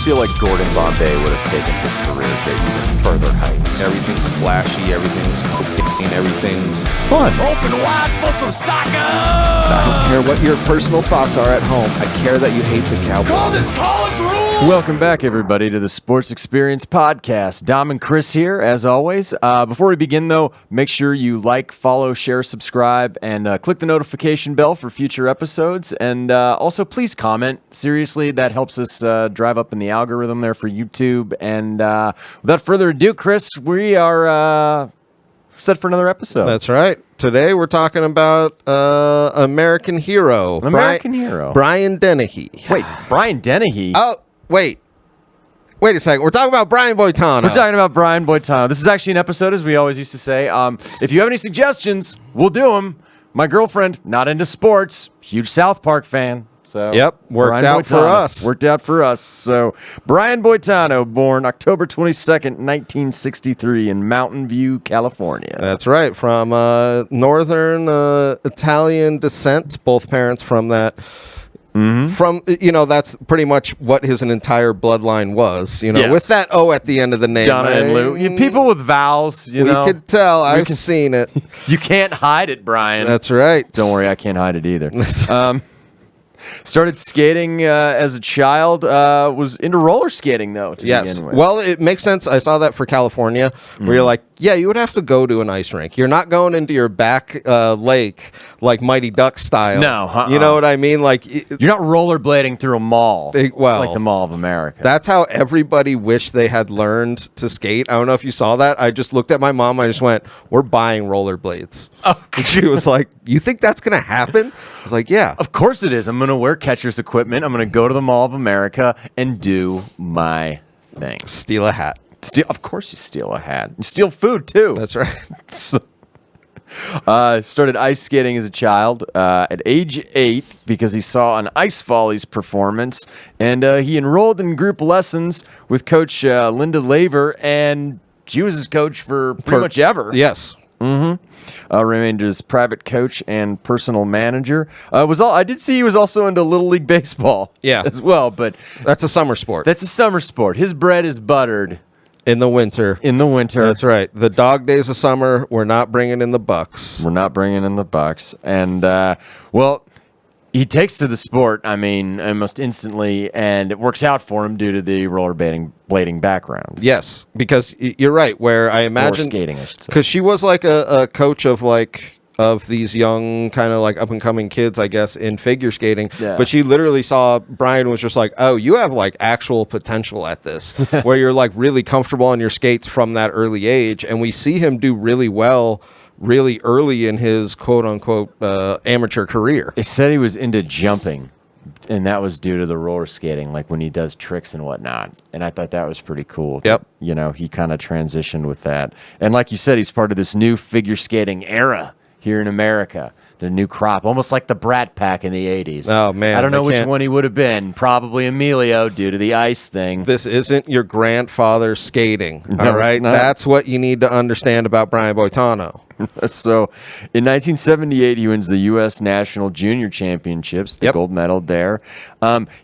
almost feel like Gordon Bombay would have taken his career to even further heights. Everything's flashy, everything's cocaine, everything's Fun. Open wide for some soccer! I don't care what your personal thoughts are at home. I care that you hate the Call Cowboys. this college rule! Welcome back, everybody, to the Sports Experience Podcast. Dom and Chris here, as always. Before we begin, though, make sure you like, follow, share, subscribe, and click the notification bell for future episodes. And also, please comment. Seriously, that helps us drive up in the algorithm there for YouTube. And without further ado, Chris, we are set for another episode. That's right. Today we're talking about American hero. An American hero. Brian Dennehy. Wait, Brian Dennehy? Oh, wait a second. We're talking about Brian Boitano. We're talking about Brian Boitano. This is actually an episode, as we always used to say. If you have any suggestions, we'll do them. My girlfriend, not into sports, huge South Park fan. So Yep, worked out for us. Worked out for us. So Brian Boitano, born October 22nd, 1963 in Mountain View, California. That's right. From northern Italian descent, both parents from that. Mm-hmm. From, that's pretty much what his entire bloodline was, Yes. with that O at the end of the name. Donna and Lou. People with vowels, we could tell. I've seen it. You can't hide it, Brian. That's right. Don't worry, I can't hide it either. Started skating as a child. Was into roller skating, though, to begin with. Well, it makes sense. I saw that for California, where you're like, yeah, you would have to go to an ice rink. You're not going into your back lake like Mighty Duck style. No. You know what I mean? Like, You're not rollerblading through a mall, like the Mall of America. That's how everybody wished they had learned to skate. I don't know if you saw that. I just looked at my mom. I just went, we're buying rollerblades. Oh, and she was like, you think that's going to happen? I was like, yeah. Of course it is. I'm going to wear catcher's equipment. I'm going to go to the Mall of America and do my thing. Steal a hat. Of course you steal a hat. You steal food, too. That's right. Started ice skating as a child at age 8 because he saw an Ice Follies performance, and he enrolled in group lessons with Coach Linda Laver, and she was his coach for pretty much ever. Yes. Remained his private coach and personal manager. I did see he was also into Little League Baseball as well, but that's a summer sport. That's a summer sport. His bread is buttered. In the winter. That's right. The dog days of summer, we're not bringing in the Bucks. And, he takes to the sport, almost instantly, and it works out for him due to the rollerblading background. Yes, because you're right, where I imagine... skating, I should say. Because she was like a coach of these young kind of like up-and-coming kids, I guess, in figure skating. Yeah. But she literally saw Brian was just like, oh, you have like actual potential at this, where you're like really comfortable on your skates from that early age. And we see him do really well really early in his quote-unquote amateur career. It said he was into jumping, and that was due to the roller skating, like when he does tricks and whatnot. And I thought that was pretty cool. Yep. He kind of transitioned with that. And like you said, he's part of this new figure skating era here in America. The new crop, almost like the Brat Pack in the 80s. Oh, man. I don't know which one he would have been. Probably Emilio due to the ice thing. This isn't your grandfather's skating, No, all right? it's not. That's what you need to understand about Brian Boitano. So, in 1978, he wins the U.S. National Junior Championships, the gold medal there.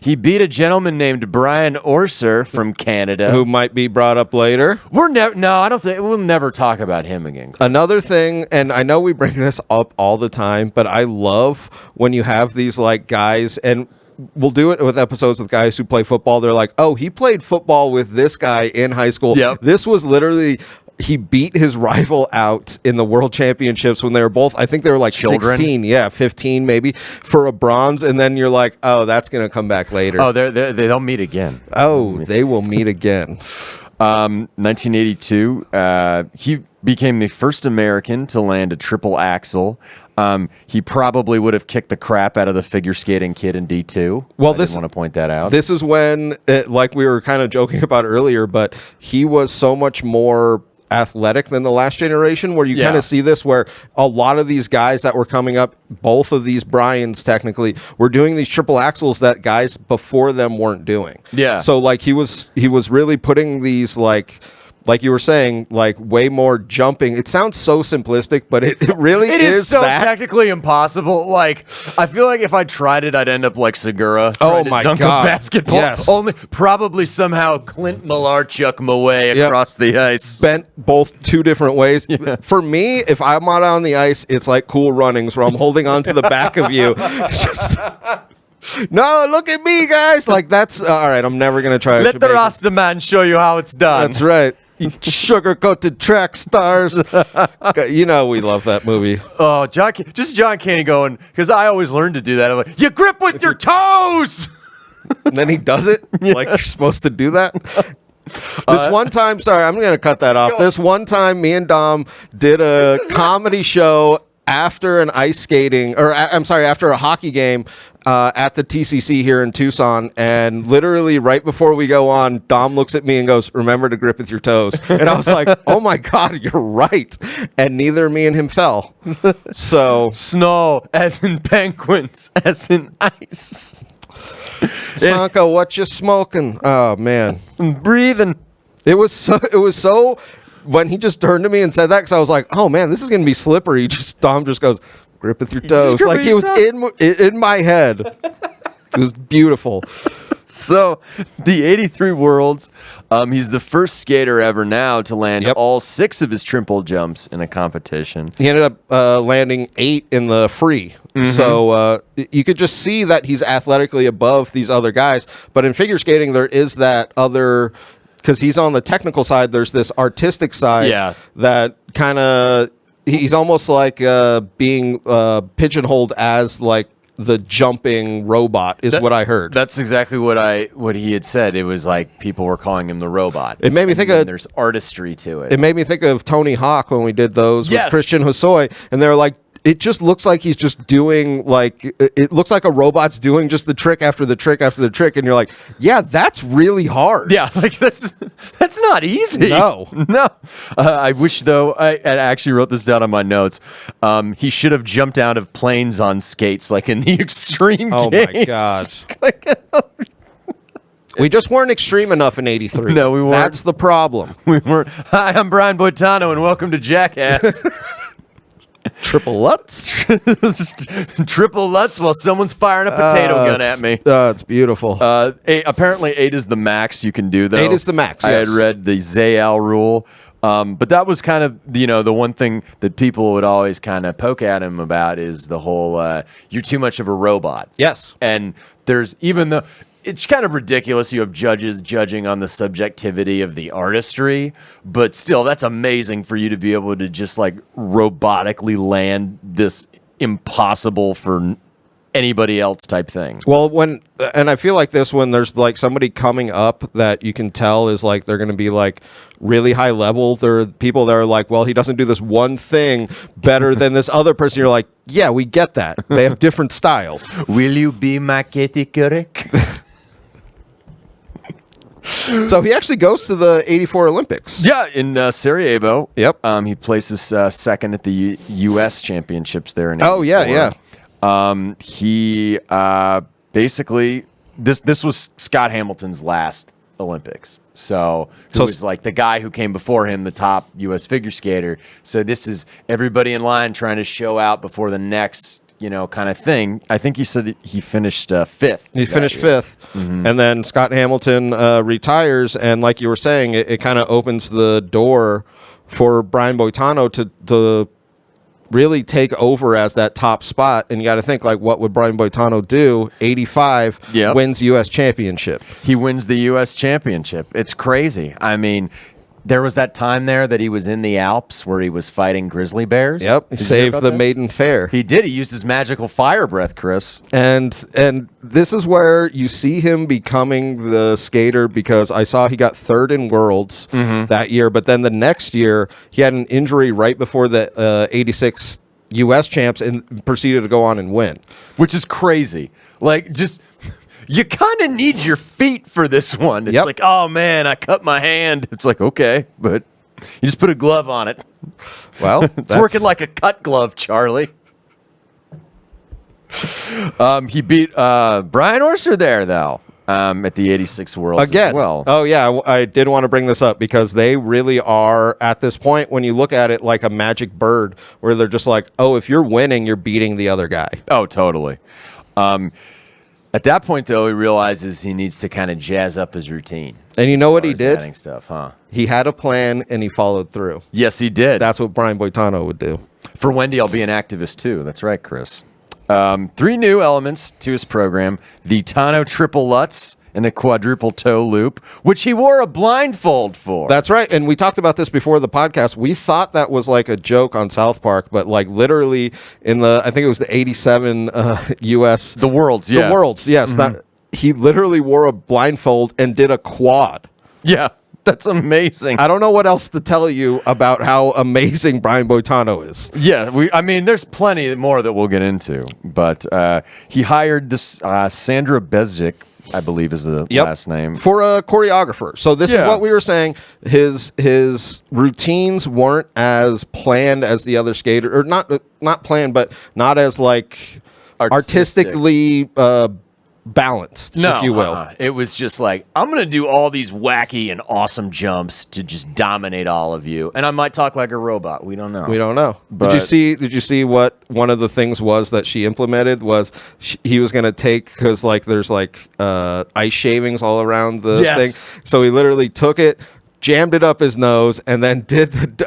He beat a gentleman named Brian Orser from Canada. Who might be brought up later. I don't think we'll never talk about him again. Another thing, and I know we bring this up all the time, but I love when you have these like guys, and we'll do it with episodes with guys who play football. They're like, oh, he played football with this guy in high school. Yep. This was literally... He beat his rival out in the World Championships when they were both, I think they were like Children. 16, 15 maybe, for a bronze. And then you're like, oh, that's going to come back later. Oh, they'll meet again. Oh, they will meet again. 1982, he became the first American to land a triple axel. He probably would have kicked the crap out of the figure skating kid in D2. Well, I want to point that out. This is when, like we were kind of joking about earlier, but he was so much more athletic than the last generation, where you kind of see this, where a lot of these guys that were coming up, both of these Bryans technically, were doing these triple axles that guys before them weren't doing. Yeah. So like he was really putting these like like you were saying, like way more jumping. It sounds so simplistic, but it really is so that. technically impossible. Like, I feel like if I tried it, I'd end up like Segura. Oh to my dunk God. A basketball. Yes. Only probably somehow Clint Malarchuk my way across the ice. Bent both two different ways. Yeah. For me, if I'm out on the ice, it's like Cool Runnings where I'm holding on to the back of you. It's just, no, look at me, guys. Like, that's all right. I'm never going to try. Let the Rasta man show you how it's done. That's right. Sugar-coated track stars. You know we love that movie. Oh, John Caney going, because I always learned to do that. I'm like, you grip with your toes. And then he does it like you're supposed to do that. This one time, sorry, I'm going to cut that off. This one time, me and Dom did a comedy show after an ice skating, or I'm sorry, after a hockey game at the TCC here in Tucson, and literally right before we go on, Dom looks at me and goes, "Remember to grip with your toes." And I was like, "Oh my God, you're right." And neither me and him fell. So snow, as in penguins, as in ice. Sanka, what you smoking? Oh man, I'm breathing. It was so. When he just turned to me and said that, because I was like, "Oh man, this is gonna be slippery." Dom just goes, "Grip with your toes." Like he was in my head. It was beautiful. So, the 83 Worlds, he's the first skater ever now to land all 6 of his triple jumps in a competition. He ended up landing 8 in the free. Mm-hmm. So you could just see that he's athletically above these other guys. But in figure skating, there is that other, because he's on the technical side, there's this artistic side that kind of, he's almost like being pigeonholed as like the jumping robot is what I heard. That's exactly what he had said. It was like people were calling him the robot. It made me think of, there's artistry to it. It made me think of Tony Hawk when we did those with Christian Hosoi, and they're like, it just looks like he's just doing like, it looks like a robot's doing just the trick after the trick after the trick, and you're like, yeah, that's really hard. Yeah, like that's not easy. No. I wish though, I actually wrote this down on my notes. He should have jumped out of planes on skates, like in the extreme. Oh games. my gosh. We just weren't extreme enough in 83. No, we weren't. That's the problem. We weren't. Hi, I'm Brian Boitano, and welcome to Jackass. Triple Lutz? Triple Lutz while someone's firing a potato gun at me. It's beautiful. Apparently 8 is the max you can do, though. 8 is the max, I had read the Zayal rule. But that was kind of, the one thing that people would always kind of poke at him about is the whole, you're too much of a robot. Yes. And there's even the... It's kind of ridiculous you have judges judging on the subjectivity of the artistry, but still, that's amazing for you to be able to just like robotically land this impossible for anybody else type thing. Well, and I feel like this, when there's like somebody coming up that you can tell is like they're going to be like really high level. There are people that are like, well, he doesn't do this one thing better than this other person. You're like, yeah, we get that. They have different styles. Will you be my Katie Couric? So he actually goes to the 84 Olympics. Yeah, in Sarajevo. Yep. He places second at the U.S. Championships there in 84. Oh, yeah. He basically, this was Scott Hamilton's last Olympics. So it was like the guy who came before him, the top U.S. figure skater. So this is everybody in line trying to show out before the next kind of thing. I think he said he finished 5th. He finished 5th. Mm-hmm. And then Scott Hamilton retires. And like you were saying, it kind of opens the door for Brian Boitano to really take over as that top spot. And you got to think, like, what would Brian Boitano do? 85 wins U.S. championship. He wins the U.S. championship. It's crazy. I mean, there was that time there that he was in the Alps where he was fighting grizzly bears. Yep, he saved the maiden fair. He did. He used his magical fire breath, Chris. And this is where you see him becoming the skater, because I saw he got 3rd in Worlds that year, but then the next year he had an injury right before the 86 U.S. champs and proceeded to go on and win. Which is crazy. Like, just... You kind of need your feet for this one. It's like, oh, man, I cut my hand. It's like, okay, but you just put a glove on it. Well, it's working like a cut glove, Charlie. He beat Brian Orser there, though. at the 86 Worlds Again, as well. oh yeah, I did want to bring this up because they really are at this point when you look at it like a magic bird, where they're just like, oh, if you're winning, you're beating the other guy. Oh, totally. At that point, though, he realizes he needs to kind of jazz up his routine. And you know what he did? Adding stuff, huh? He had a plan and he followed through. Yes, he did. That's what Brian Boitano would do. For Wendy, I'll be an activist too. That's right, Chris. 3 new elements to his program: the Tano triple Lutz and a quadruple toe loop, which he wore a blindfold for. That's right. And we talked about this before the podcast. We thought that was like a joke on South Park, but like literally in I think it was the 87 U.S. The Worlds, yeah. The Worlds, yes. That he literally wore a blindfold and did a quad. Yeah, that's amazing. I don't know what else to tell you about how amazing Brian Boitano is. Yeah, I mean, there's plenty more that we'll get into, but he hired this Sandra Bezic, I believe is the last name, for a choreographer. So this is what we were saying. His routines weren't as planned as the other skater, or not planned, but not as like artistically balanced, if you will. It was just like, I'm going to do all these wacky and awesome jumps to just dominate all of you. And I might talk like a robot. We don't know. We don't know. But did you see what one of the things was that she implemented was he was going to take, because like there's like ice shavings all around the thing. So he literally took it, jammed it up his nose, and then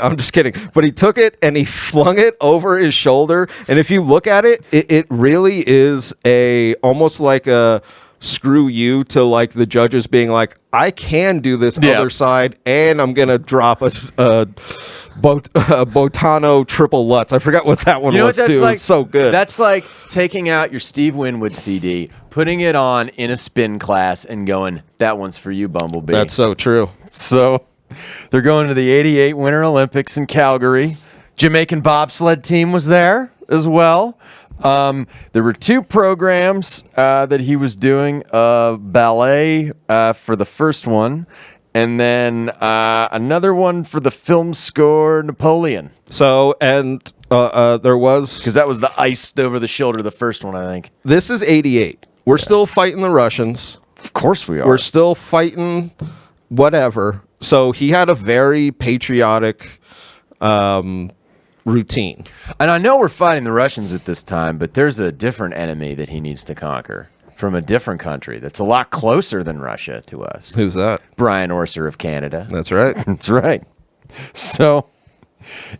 I'm just kidding, but he took it and he flung it over his shoulder. And if you look at it, it really is almost like a screw you to like the judges being like, I can do this other side, and I'm gonna drop a Boitano triple Lutz. I forgot what that one was too. Like, it was so good. That's like taking out your Steve Winwood CD, putting it on in a spin class, and going, that one's for you, Bumblebee. That's so true. So they're going to the 88 Winter Olympics in Calgary. Jamaican bobsled team was there as well. There were 2 programs that he was doing, ballet for the first one, and then another one for the film score Napoleon. So, and there was... Because that was the iced over the shoulder, the first one, I think. This is 88. We're still fighting the Russians. Of course we are. We're still fighting whatever. So he had a very patriotic routine. And I know we're fighting the Russians at this time, but there's a different enemy that he needs to conquer from a different country that's a lot closer than Russia to us. Who's that? Brian Orser of Canada. That's right. That's right. So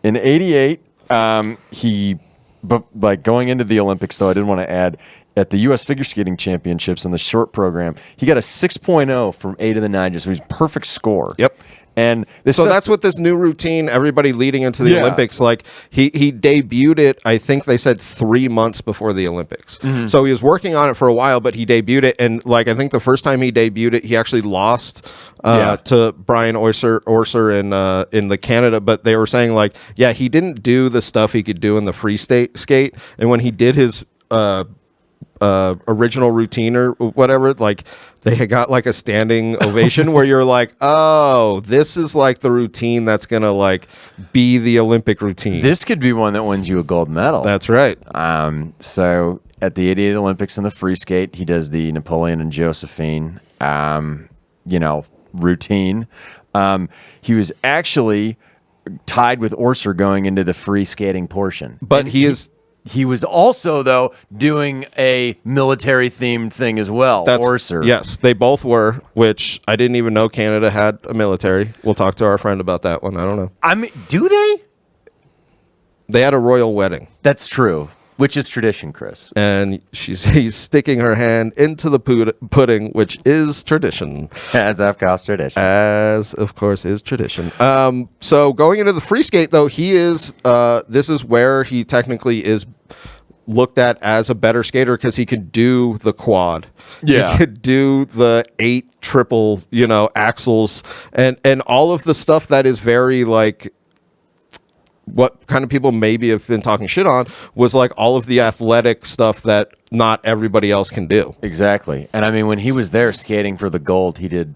in 88, but like going into the Olympics, though, I did want to add, at the U.S. Figure Skating Championships in the short program, he got a 6.0 from 8 of the 9, just a perfect score. Yep. And so that's what this new routine, everybody leading into the Olympics, like he debuted it, I think they said 3 months before the Olympics. So he was working on it for a while, but he debuted it. And like, I think the first time he debuted it, he actually lost to Brian Orser in the Canada. But they were saying like, yeah, he didn't do the stuff he could do in the free skate. And when he did his original routine or whatever, like they had got like a standing ovation where you're like, oh, this is like the routine that's gonna like be the Olympic routine. This could be one that wins you a gold medal. That's right. So at the 88 Olympics in the free skate, he does the Napoleon and Josephine routine. He was actually tied with Orser going into the free skating portion, but he was also, though, doing a military-themed thing as well, Orser. Yes, they both were, which I didn't even know Canada had a military. We'll talk to our friend about that one. I don't know. I mean, do they? They had a royal wedding. That's true, which is tradition, Chris. And he's sticking her hand into the pudding, which is tradition. As of course tradition. As of course is tradition. So going into the free skate, though, he is. This is where he technically is looked at as a better skater because he can do the quad. Yeah, he could do the 8 triple, axles, and all of the stuff that is very like. What kind of people maybe have been talking shit on was like all of the athletic stuff that not everybody else can do. Exactly. And I mean, when he was there skating for the gold, he did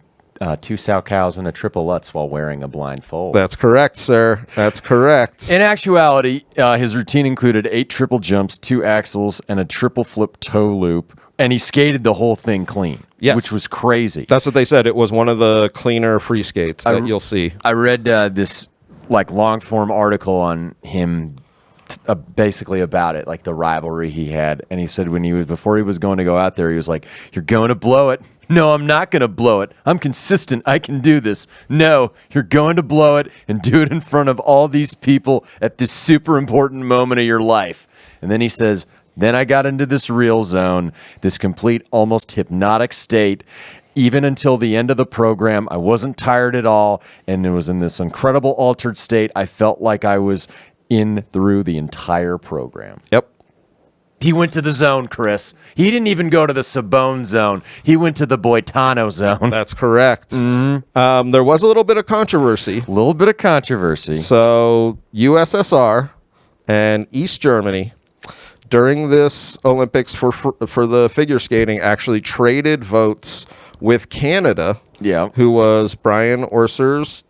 2 sow cows and a triple Lutz while wearing a blindfold. That's correct, sir. That's correct. In actuality, his routine included 8 triple jumps, 2 axles, and a triple flip toe loop And he skated the whole thing clean, which was crazy. That's what they said. It was one of the cleaner free skates that you'll see. I read this like long form article on him, basically about it, like the rivalry he had. And he said before he was going to go out there, he was like, "You're going to blow it." "No, I'm not going to blow it. I'm consistent. I can do this." "No, you're going to blow it and do it in front of all these people at this super important moment of your life." And then he says, "Then I got into this real zone, this complete, almost hypnotic state. Even until the end of the program, I wasn't tired at all, and it was in this incredible altered state. I felt like I was in through the entire program." Yep. He went to the zone, Chris. He didn't even go to the Sabone zone. He went to the Boitano zone. That's correct. Mm-hmm. There was a little bit of controversy. A little bit of controversy. So USSR and East Germany, during this Olympics for the figure skating, actually traded votes with Canada, who was Brian Orser's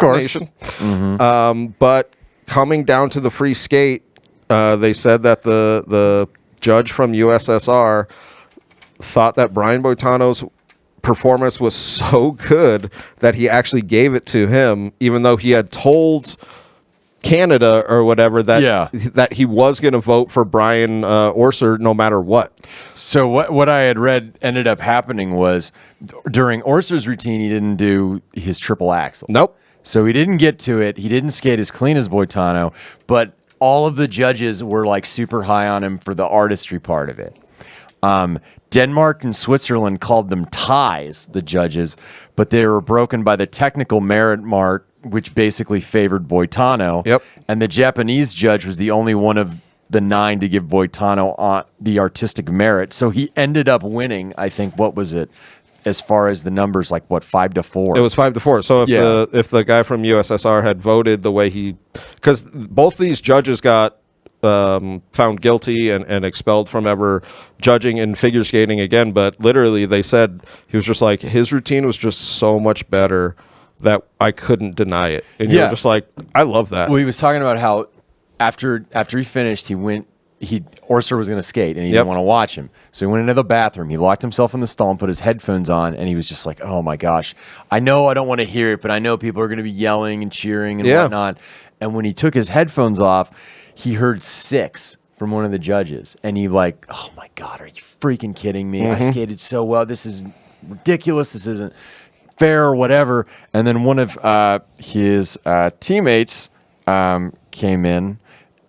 nation. Mm-hmm. But coming down to the free skate, they said that the judge from USSR thought that Brian Boitano's performance was so good that he actually gave it to him, even though he had told Canada or whatever that he was going to vote for Brian Orser no matter what. So what I had read ended up happening was during Orser's routine, he didn't do his triple axel. Nope. So he didn't get to it. He didn't skate as clean as Boitano, but all of the judges were like super high on him for the artistry part of it. Denmark and Switzerland called them ties, the judges, but they were broken by the technical merit mark, which basically favored Boitano. Yep. And the Japanese judge was the only one of the 9 to give Boitano the artistic merit. So he ended up winning, I think, what was it? As far as the numbers, like what, 5-4? It was 5-4. So if the guy from USSR had voted the way because both these judges got found guilty and expelled from ever judging in figure skating again. But literally, they said he was just like, his routine was just so much better that I couldn't deny it. And you're just like, I love that. Well, he was talking about how after he finished, Orser was going to skate, and he didn't want to watch him. So he went into the bathroom. He locked himself in the stall and put his headphones on, and he was just like, "Oh, my gosh. I know I don't want to hear it, but I know people are going to be yelling and cheering and whatnot." And when he took his headphones off, he heard 6 from one of the judges. And he like, "Oh, my God, are you freaking kidding me? I skated so well. This is ridiculous. This isn't fair or whatever." And then one of his teammates came in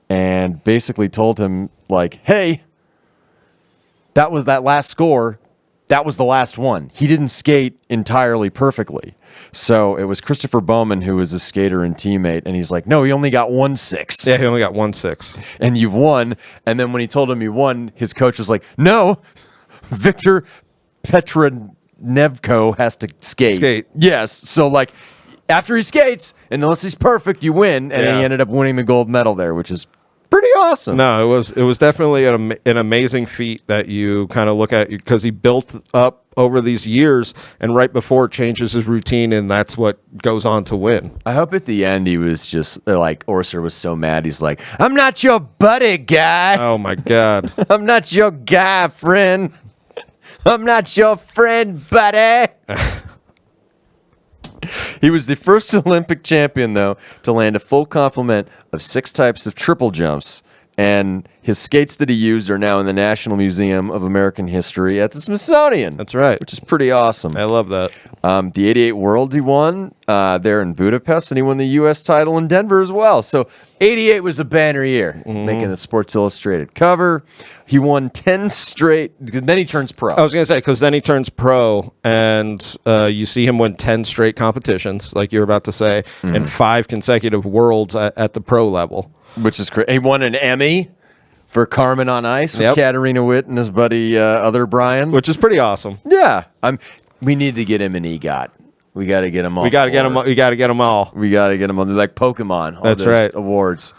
and basically told him, like, "Hey, that last score. That was the last one. He didn't skate entirely perfectly." So it was Christopher Bowman, who was a skater and teammate, and he's like, "No, he only got 1-6. Yeah, he only got 1-6. And you've won." And then when he told him he won, his coach was like, "No, Victor Petranevko has to skate." Yes. So, like, after he skates, and unless he's perfect, you win. And he ended up winning the gold medal there, which is pretty awesome. No, it was definitely an amazing feat that you kind of look at, because he built up over these years and right before changes his routine, and that's what goes on to win. I hope at the end he was just like, Orser was so mad. He's like, "I'm not your buddy, guy. Oh, my God. I'm not your guy, friend. I'm not your friend, buddy." He was the first Olympic champion, though, to land a full complement of 6 types of triple jumps. And his skates that he used are now in the National Museum of American History at the Smithsonian. That's right. Which is pretty awesome. I love that. The 88 World he won there in Budapest, and he won the U.S. title in Denver as well. So 88 was a banner year, making the Sports Illustrated cover. He won 10 straight. Then he turns pro. I was going to say, because then he turns pro, and you see him win 10 straight competitions, like you were about to say, and 5 consecutive worlds at the pro level. Which is great. He won an Emmy for Carmen on Ice with Katarina Witt and his buddy, other Brian. Which is pretty awesome. Yeah. We need to get him an EGOT. We got to get them all. We got to get them. We got to get them all. We got to get them all. They're like Pokemon. All That's right. Awards.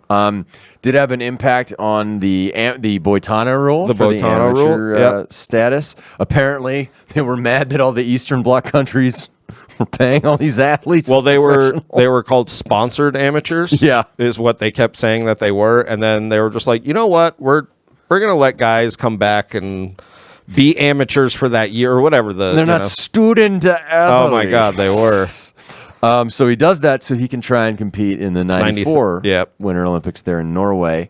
Did have an impact on the Boitano rule. The Boitano rule status. Apparently, they were mad that all the Eastern Bloc countries were paying all these athletes. Well, they were called sponsored amateurs. Yeah, is what they kept saying that they were, and then they were just like, you know what, we're gonna let guys come back and be amateurs for that year or whatever. They're not student athletes. Oh my God, they were. So he does that so he can try and compete in the 94 Winter Olympics there in Norway.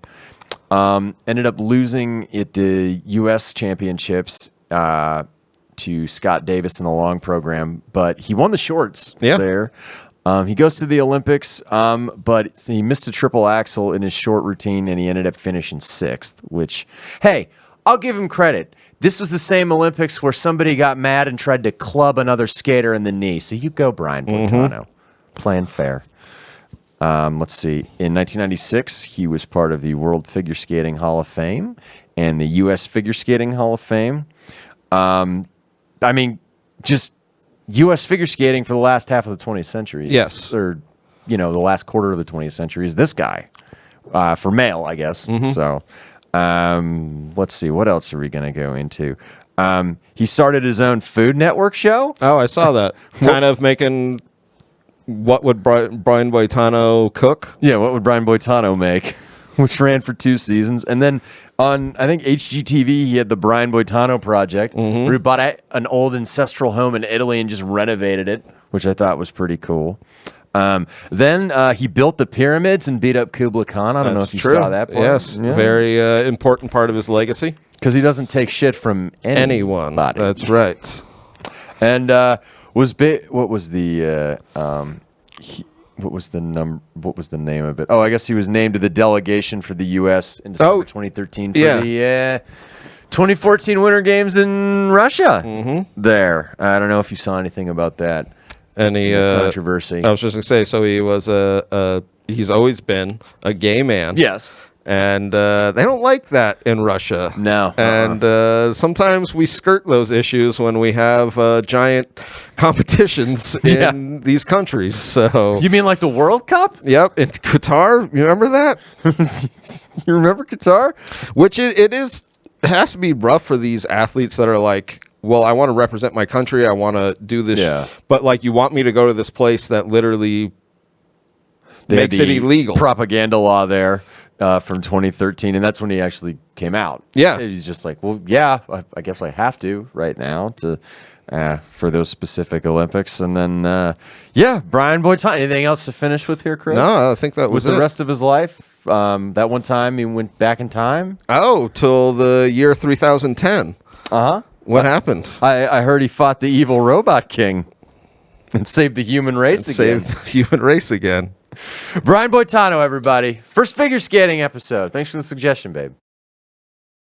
Ended up losing at the U.S. Championships to Scott Davis in the long program, but he won the shorts there. He goes to the Olympics, but he missed a triple axel in his short routine, and he ended up finishing 6th, which, hey, I'll give him credit. This was the same Olympics where somebody got mad and tried to club another skater in the knee. So you go, Brian Boitano. Playing fair. Let's see. In 1996, he was part of the World Figure Skating Hall of Fame and the U.S. Figure Skating Hall of Fame. I mean, just U.S. figure skating for the last half of the 20th century. Yes. Or, the last quarter of the 20th century is this guy. For male, I guess. So, let's see. What else are we going to go into? He started his own Food Network show. Oh, I saw that. Kind of making... What would Brian Boitano cook? Yeah, what would Brian Boitano make? Which ran for 2 seasons. And then on, I think, HGTV, he had the Brian Boitano Project, where he bought an old ancestral home in Italy and just renovated it, which I thought was pretty cool. Then he built the pyramids and beat up Kublai Khan. I don't know if you saw that part. Yes, very important part of his legacy. Because he doesn't take shit from anyone. That's right. And what was the name of it? Oh, I guess he was named to the delegation for the U.S. in December 2013 for the 2014 Winter Games in Russia. There, I don't know if you saw anything about that. Any controversy? I was just gonna say. So he was he's always been a gay man. Yes. And they don't like that in Russia. No. And sometimes we skirt those issues when we have giant competitions in these countries. So you mean like the World Cup? Yep, in Qatar. You remember that? You remember Qatar? Which it has to be rough for these athletes that are like, well, I want to represent my country. I want to do this. But like, you want me to go to this place that literally makes it illegal. Propaganda law there. From 2013, and that's when he actually came out. Yeah. He's just like, well, yeah, I guess I have to right now for those specific Olympics. And then, Brian Boitano. Anything else to finish with here, Chris? No, I think that was the rest of his life. That one time he went back in time. Oh, till the year 3010. What happened? I heard he fought the evil Robot King and saved the human race again. Saved the human race again. Brian Boitano, everybody. First figure skating episode. Thanks for the suggestion, babe.